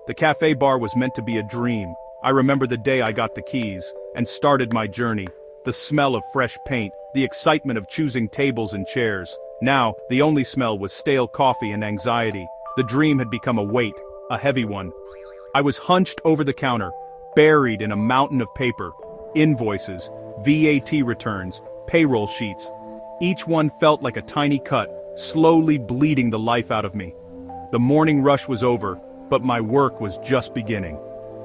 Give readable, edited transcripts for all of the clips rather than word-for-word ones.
The cafe bar was meant to be a dream. I remember the day I got the keys and started my journey. The smell of fresh paint, the excitement of choosing tables and chairs. Now, the only smell was stale coffee and anxiety. The dream had become a weight, a heavy one. I was hunched over the counter, buried in a mountain of paper. Invoices, VAT returns, payroll sheets. Each one felt like a tiny cut, slowly bleeding the life out of me. The morning rush was over, but my work was just beginning.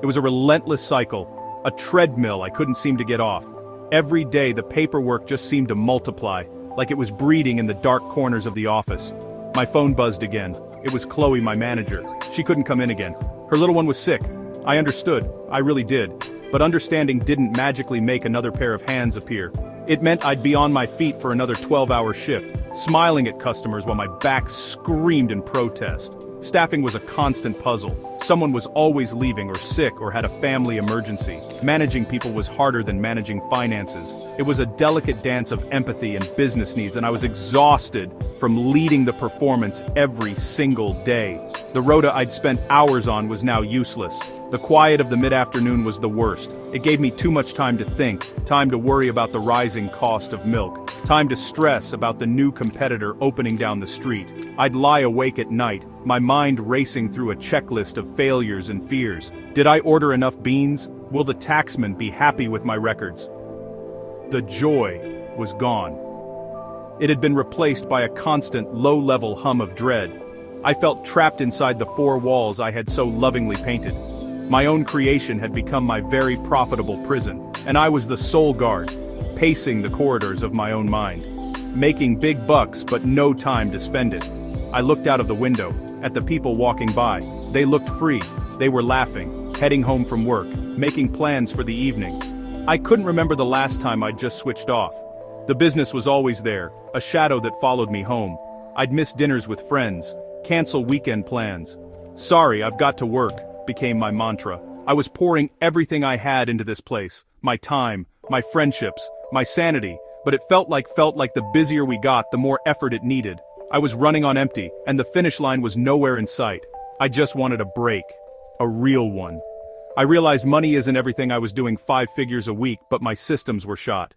It was a relentless cycle, a treadmill I couldn't seem to get off. Every day the paperwork just seemed to multiply, like it was breeding in the dark corners of the office. My phone buzzed again. It was Chloe, my manager. She couldn't come in again. Her little one was sick. I understood, I really did. But understanding didn't magically make another pair of hands appear. It meant I'd be on my feet for another 12-hour shift, smiling at customers while my back screamed in protest. Staffing was a constant puzzle. Someone was always leaving or sick or had a family emergency. Managing people was harder than managing finances. It was a delicate dance of empathy and business needs, and I was exhausted from leading the performance every single day. The rota I'd spent hours on was now useless. The quiet of the mid-afternoon was the worst. It gave me too much time to think, time to worry about the rising cost of milk, time to stress about the new competitor opening down the street. I'd lie awake at night, my mind racing through a checklist of failures and fears. Did I order enough beans? Will the taxman be happy with my records? The joy was gone. It had been replaced by a constant, low-level hum of dread. I felt trapped inside the four walls I had so lovingly painted. My own creation had become my very profitable prison, and I was the sole guard, pacing the corridors of my own mind, making big bucks but no time to spend it. I looked out of the window, at the people walking by. They looked free, they were laughing, heading home from work, making plans for the evening. I couldn't remember the last time I'd just switched off. The business was always there, a shadow that followed me home. I'd miss dinners with friends, cancel weekend plans. Sorry, I've got to work, became my mantra. I was pouring everything I had into this place, my time, my friendships, my sanity, but it felt like the busier we got, the more effort it needed. I was running on empty, and the finish line was nowhere in sight. I just wanted a break. A real one. I realized money isn't everything. I was doing 5 figures a week, but my systems were shot.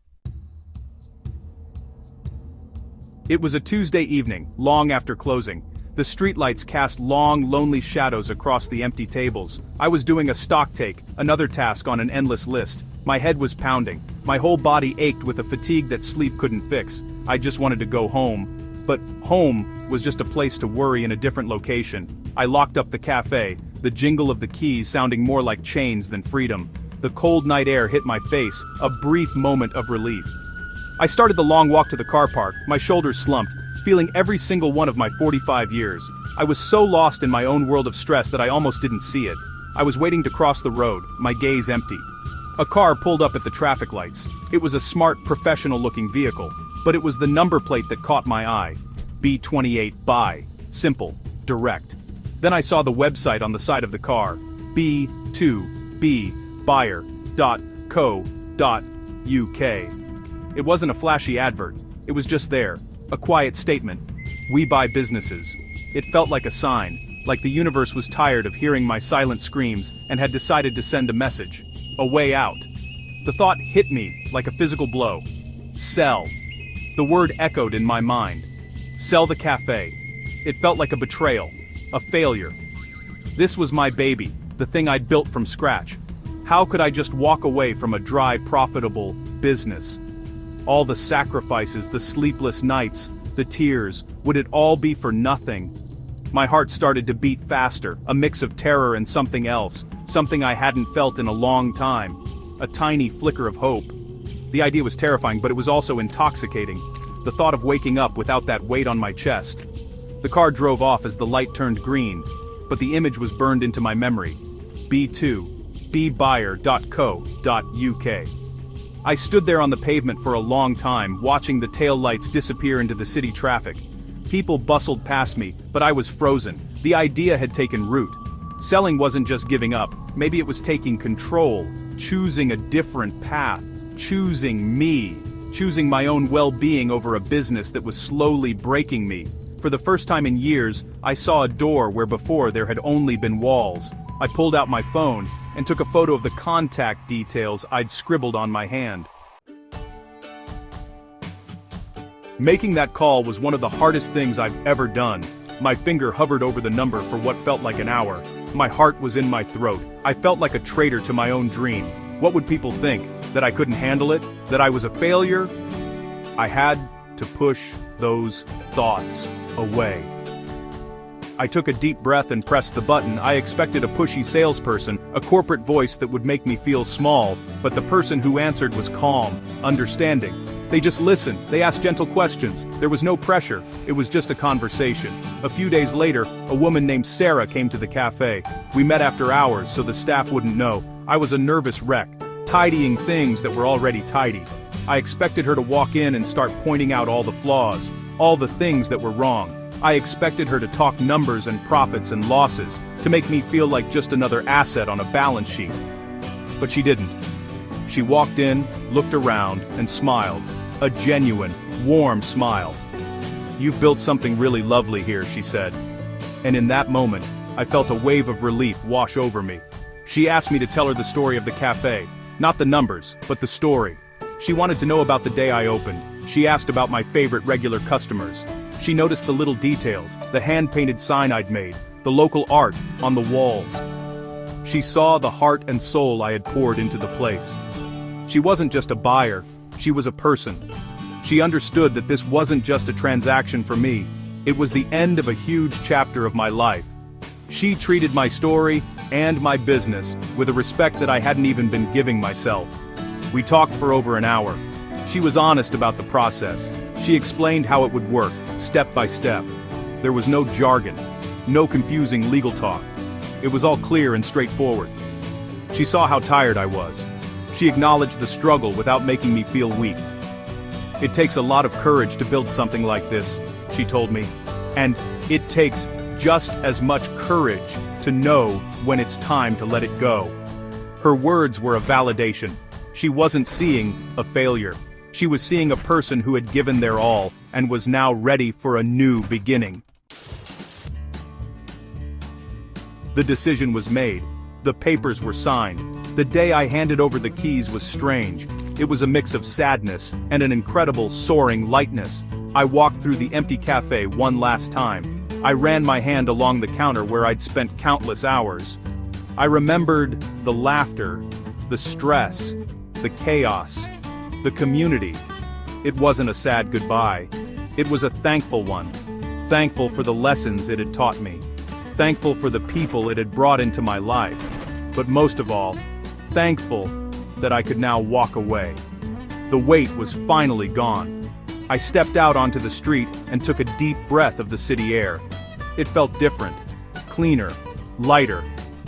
It was a Tuesday evening, long after closing. The streetlights cast long, lonely shadows across the empty tables. I was doing a stock take, another task on an endless list. My head was pounding. My whole body ached with a fatigue that sleep couldn't fix. I just wanted to go home. But home was just a place to worry in a different location. I locked up the cafe, the jingle of the keys sounding more like chains than freedom. The cold night air hit my face, a brief moment of relief. I started the long walk to the car park, my shoulders slumped, feeling every single one of my 45 years. I was so lost in my own world of stress that I almost didn't see it. I was waiting to cross the road, my gaze empty. A car pulled up at the traffic lights. It was a smart, professional-looking vehicle, but it was the number plate that caught my eye. B28 Buy. Simple. Direct. Then I saw the website on the side of the car. B2BBuyer.co.uk. It wasn't a flashy advert. It was just there. A quiet statement. We buy businesses. It felt like a sign, like the universe was tired of hearing my silent screams and had decided to send a message. A way out. The thought hit me like a physical blow. Sell. The word echoed in my mind. Sell the cafe. It felt like a betrayal. A failure. This was my baby, the thing I'd built from scratch. How could I just walk away from a dry, profitable business? All the sacrifices, the sleepless nights, the tears, would it all be for nothing? My heart started to beat faster, a mix of terror and something else, something I hadn't felt in a long time. A tiny flicker of hope. The idea was terrifying, but it was also intoxicating. The thought of waking up without that weight on my chest. The car drove off as the light turned green, but the image was burned into my memory. B2BBuyer.co.uk. I stood there on the pavement for a long time, watching the tail lights disappear into the city traffic. People bustled past me, but I was frozen. The idea had taken root. Selling wasn't just giving up, maybe it was taking control, choosing a different path, choosing me, choosing my own well-being over a business that was slowly breaking me. For the first time in years, I saw a door where before there had only been walls. I pulled out my phone and took a photo of the contact details I'd scribbled on my hand. Making that call was one of the hardest things I've ever done. My finger hovered over the number for what felt like an hour. My heart was in my throat. I felt like a traitor to my own dream. What would people think? That I couldn't handle it? That I was a failure? I had to push those thoughts away. I took a deep breath and pressed the button. I expected a pushy salesperson, a corporate voice that would make me feel small, but the person who answered was calm, understanding. They just listened, they asked gentle questions, there was no pressure, it was just a conversation. A few days later, a woman named Sarah came to the cafe. We met after hours so the staff wouldn't know. I was a nervous wreck, tidying things that were already tidy. I expected her to walk in and start pointing out all the flaws, all the things that were wrong. I expected her to talk numbers and profits and losses, to make me feel like just another asset on a balance sheet. But she didn't. She walked in, looked around, and smiled. A genuine, warm smile. "You've built something really lovely here," she said. And in that moment, I felt a wave of relief wash over me. She asked me to tell her the story of the cafe. Not the numbers, but the story. She wanted to know about the day I opened. She asked about my favorite regular customers. She noticed the little details, the hand-painted sign I'd made, the local art on the walls. She saw the heart and soul I had poured into the place. She wasn't just a buyer, she was a person. She understood that this wasn't just a transaction for me, it was the end of a huge chapter of my life. She treated my story and my business with a respect that I hadn't even been giving myself. We talked for over an hour. She was honest about the process. She explained how it would work, step by step. There was no jargon, no confusing legal talk. It was all clear and straightforward. She saw how tired I was. She acknowledged the struggle without making me feel weak. "It takes a lot of courage to build something like this," she told me. "And it takes just as much courage to know when it's time to let it go." Her words were a validation. She wasn't seeing a failure. She was seeing a person who had given their all and was now ready for a new beginning. The decision was made. The papers were signed. The day I handed over the keys was strange. It was a mix of sadness and an incredible soaring lightness. I walked through the empty cafe one last time. I ran my hand along the counter where I'd spent countless hours. I remembered the laughter, the stress, the chaos, the community. It wasn't a sad goodbye. It was a thankful one. Thankful for the lessons it had taught me. Thankful for the people it had brought into my life. But most of all, thankful that I could now walk away. The weight was finally gone. I stepped out onto the street and took a deep breath of the city air. It felt different, cleaner, lighter.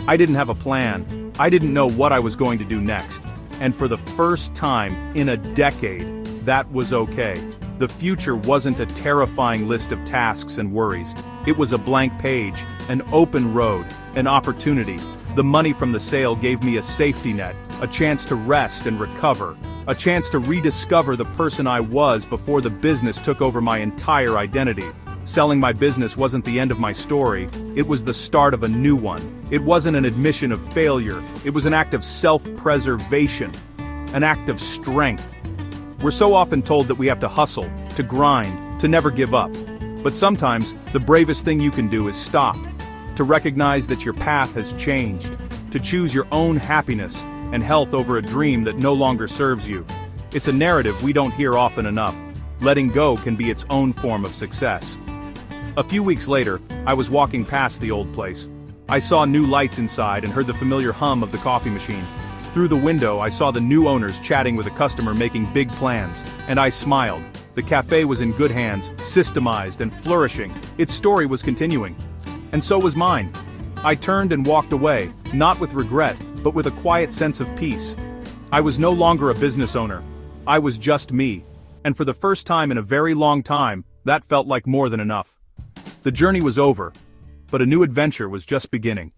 I didn't have a plan. I didn't know what I was going to do next. And for the first time in a decade, that was okay. The future wasn't a terrifying list of tasks and worries. It was a blank page, an open road, an opportunity. The money from the sale gave me a safety net, a chance to rest and recover, a chance to rediscover the person I was before the business took over my entire identity. Selling my business wasn't the end of my story, it was the start of a new one. It wasn't an admission of failure, it was an act of self-preservation, an act of strength. We're so often told that we have to hustle, to grind, to never give up. But sometimes, the bravest thing you can do is stop, to recognize that your path has changed, to choose your own happiness and health over a dream that no longer serves you. It's a narrative we don't hear often enough. Letting go can be its own form of success. A few weeks later, I was walking past the old place. I saw new lights inside and heard the familiar hum of the coffee machine. Through the window, I saw the new owners chatting with a customer making big plans, and I smiled. The cafe was in good hands, systemized and flourishing. Its story was continuing. And so was mine. I turned and walked away, not with regret, but with a quiet sense of peace. I was no longer a business owner. I was just me. And for the first time in a very long time, that felt like more than enough. The journey was over, but a new adventure was just beginning.